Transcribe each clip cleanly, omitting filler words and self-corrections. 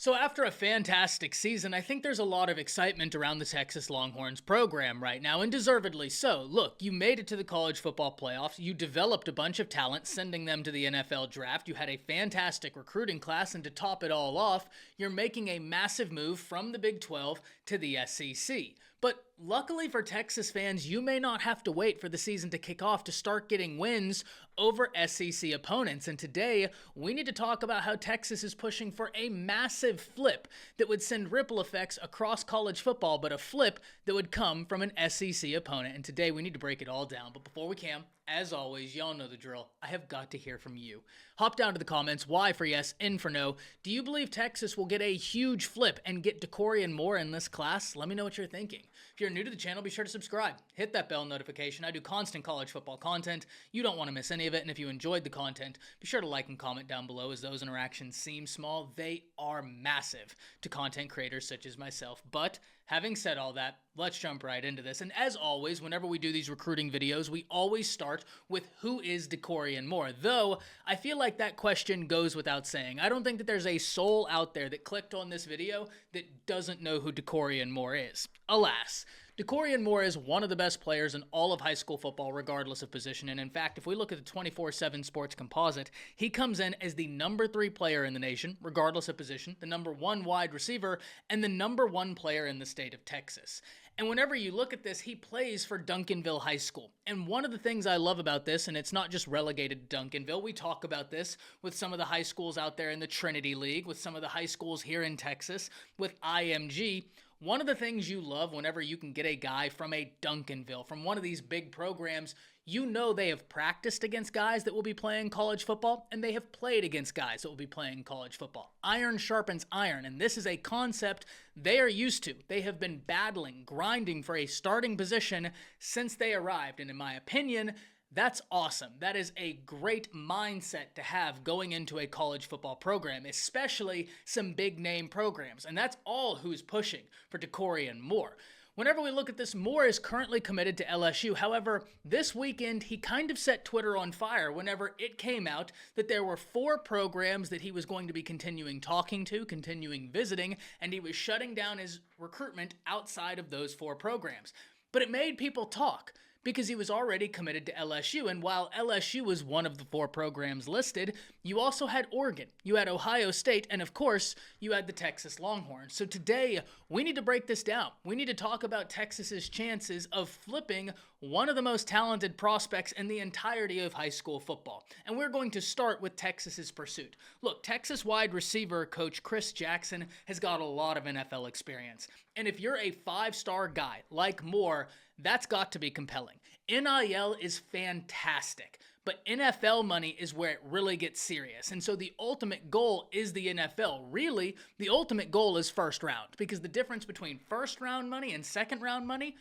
So after a fantastic season, I think there's a lot of excitement around the Texas Longhorns program right now, and deservedly so. Look, you made it to the college football playoffs, you developed a bunch of talent, sending them to the NFL draft, you had a fantastic recruiting class, and to top it all off, you're making a massive move from the Big 12 to the SEC. But luckily for Texas fans, you may not have to wait for the season to kick off to start getting wins over SEC opponents. And today, we need to talk about how Texas is pushing for a massive flip that would send ripple effects across college football, but a flip that would come from an SEC opponent. And today, we need to break it all down. But before we can, as always, y'all know the drill. I have got to hear from you. Hop down to the comments. Y for yes, N for no. Do you believe Texas will get a huge flip and get Dakorien Moore in this class? Let me know what you're thinking. If you're new to the channel, be sure to subscribe. Hit that bell notification. I do constant college football content. You don't want to miss any of it. And if you enjoyed the content, be sure to like and comment down below, as those interactions seem small. They are massive to content creators such as myself. But having said all that, let's jump right into this. And as always, whenever we do these recruiting videos, we always start with who is Dakorien Moore. Though, I feel like that question goes without saying. I don't think that there's a soul out there that clicked on this video that doesn't know who Dakorien Moore is. Alas, Dakorien Moore is one of the best players in all of high school football, regardless of position. And in fact, if we look at the 24/7 Sports Composite, he comes in as the number 3 player in the nation, regardless of position, the number 1 wide receiver, and the number 1 player in the state of Texas. And whenever you look at this, he plays for Duncanville High School. And one of the things I love about this, and it's not just relegated to Duncanville, we talk about this with some of the high schools out there in the Trinity League, with some of the high schools here in Texas, with IMG. One of the things you love whenever you can get a guy from a Duncanville, from one of these big programs, you know they have practiced against guys that will be playing college football, and they have played against guys that will be playing college football. Iron sharpens iron, and this is a concept they are used to. They have been battling, grinding for a starting position since they arrived, and in my opinion, that's awesome. That is a great mindset to have going into a college football program, especially some big name programs. And that's all who's pushing for Dakorien Moore. Whenever we look at this, Moore is currently committed to LSU. However, this weekend, he kind of set Twitter on fire whenever it came out that there were 4 programs that he was going to be continuing talking to, continuing visiting, and he was shutting down his recruitment outside of those 4 programs. But it made people talk, because he was already committed to LSU, and while LSU was one of the 4 programs listed, you also had Oregon, you had Ohio State, and of course, you had the Texas Longhorns. So today, we need to break this down. We need to talk about Texas's chances of flipping one of the most talented prospects in the entirety of high school football. And we're going to start with Texas's pursuit. Look, Texas wide receiver coach Chris Jackson has got a lot of NFL experience. And if you're a 5-star guy like Moore, that's got to be compelling. NIL is fantastic, but NFL money is where it really gets serious. And so the ultimate goal is the NFL. Really, the ultimate goal is first round, because the difference between first round money and second round money,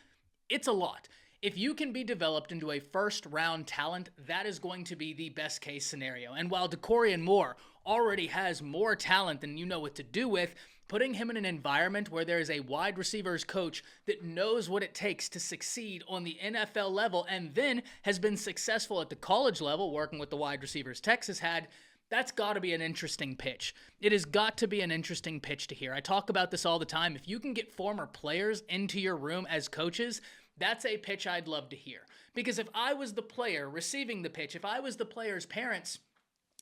it's a lot. If you can be developed into a first round talent, that is going to be the best case scenario. And while Dakorien Moore already has more talent than you know what to do with, putting him in an environment where there is a wide receivers coach that knows what it takes to succeed on the NFL level and then has been successful at the college level working with the wide receivers Texas had, that's got to be an interesting pitch. It has got to be an interesting pitch to hear. I talk about this all the time. If you can get former players into your room as coaches, that's a pitch I'd love to hear. Because if I was the player receiving the pitch, if I was the player's parents,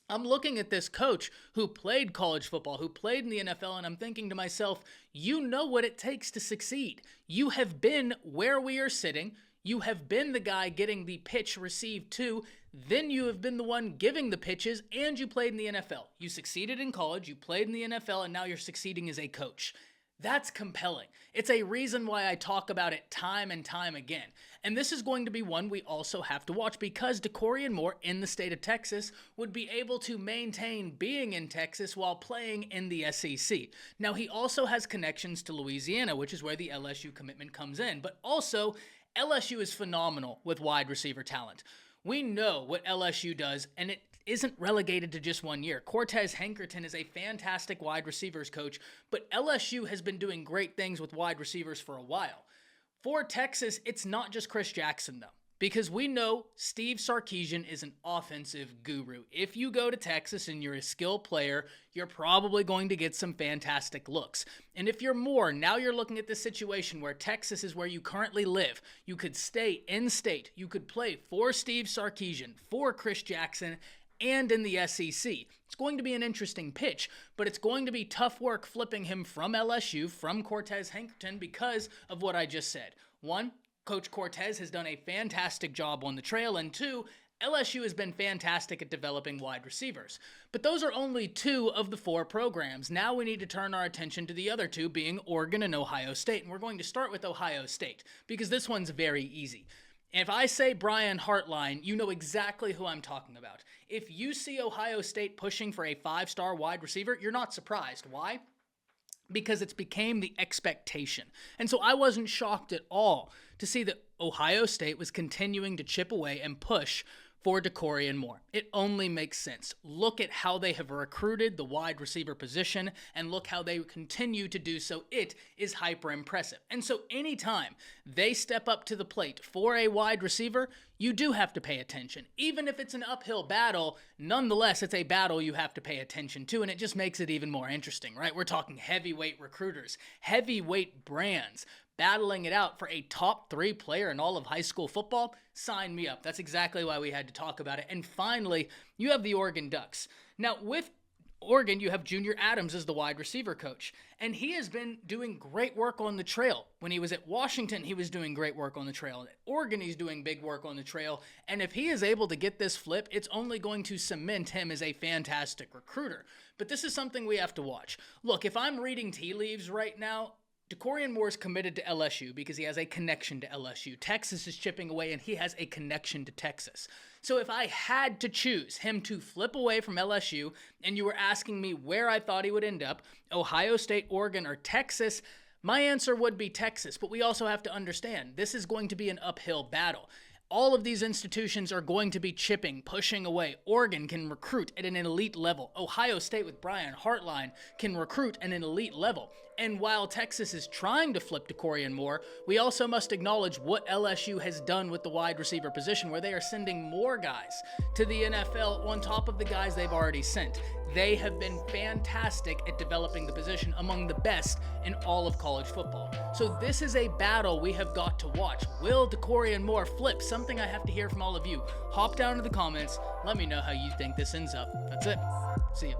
I'm looking at this coach who played college football, who played in the NFL, and I'm thinking to myself, you know what it takes to succeed. You have been where we are sitting. You have been the guy getting the pitch received to. Then you have been the one giving the pitches, and you played in the NFL. You succeeded in college, you played in the NFL, and now you're succeeding as a coach. That's compelling. It's a reason why I talk about it time and time again. And this is going to be one we also have to watch, because Dakorien Moore in the state of Texas would be able to maintain being in Texas while playing in the SEC. Now, he also has connections to Louisiana, which is where the LSU commitment comes in. But also, LSU is phenomenal with wide receiver talent. We know what LSU does, and it isn't relegated to just 1 year. Cortez Hankerton is a fantastic wide receivers coach, but LSU has been doing great things with wide receivers for a while. For Texas, it's not just Chris Jackson, though. Because we know Steve Sarkisian is an offensive guru. If you go to Texas and you're a skilled player, you're probably going to get some fantastic looks. And if you're Moore, now you're looking at this situation where Texas is where you currently live. You could stay in state. You could play for Steve Sarkisian, for Chris Jackson, and in the SEC. It's going to be an interesting pitch, but it's going to be tough work flipping him from LSU, from Cortez Hankerton, because of what I just said. One, Coach Cortez has done a fantastic job on the trail, and two, LSU has been fantastic at developing wide receivers. But those are only 2 of the 4 programs. Now we need to turn our attention to the other 2, being Oregon and Ohio State. And we're going to start with Ohio State, because this one's very easy. If I say Brian Hartline, you know exactly who I'm talking about. If you see Ohio State pushing for a 5-star wide receiver, you're not surprised. Why? Because it's became the expectation. And so I wasn't shocked at all to see that Ohio State was continuing to chip away and push for Dakorien Moore. It only makes sense. Look at how they have recruited the wide receiver position, and look how they continue to do so. It is hyper impressive. And so anytime they step up to the plate for a wide receiver, you do have to pay attention. Even if it's an uphill battle, nonetheless, it's a battle you have to pay attention to, and it just makes it even more interesting, right? We're talking heavyweight recruiters, heavyweight brands, battling it out for a top 3 player in all of high school football. Sign me up. That's exactly why we had to talk about it. And finally, you have the Oregon Ducks. Now, with Oregon, you have Junior Adams as the wide receiver coach, and he has been doing great work on the trail. When he was at Washington, he was doing great work on the trail. At Oregon, he's doing big work on the trail, and if he is able to get this flip, it's only going to cement him as a fantastic recruiter. But this is something we have to watch. Look, if I'm reading tea leaves right now, Dakorien Moore is committed to LSU because he has a connection to LSU. Texas is chipping away, and he has a connection to Texas. So if I had to choose him to flip away from LSU, and you were asking me where I thought he would end up, Ohio State, Oregon, or Texas, my answer would be Texas. But we also have to understand, this is going to be an uphill battle. All of these institutions are going to be chipping, pushing away. Oregon can recruit at an elite level. Ohio State with Brian Hartline can recruit at an elite level. And while Texas is trying to flip Dakorien Moore, we also must acknowledge what LSU has done with the wide receiver position, where they are sending more guys to the NFL on top of the guys they've already sent. They have been fantastic at developing the position, among the best in all of college football. So this is a battle we have got to watch. Will Dakorien Moore flip? Something I have to hear from all of you. Hop down to the comments. Let me know how you think this ends up. That's it. See ya.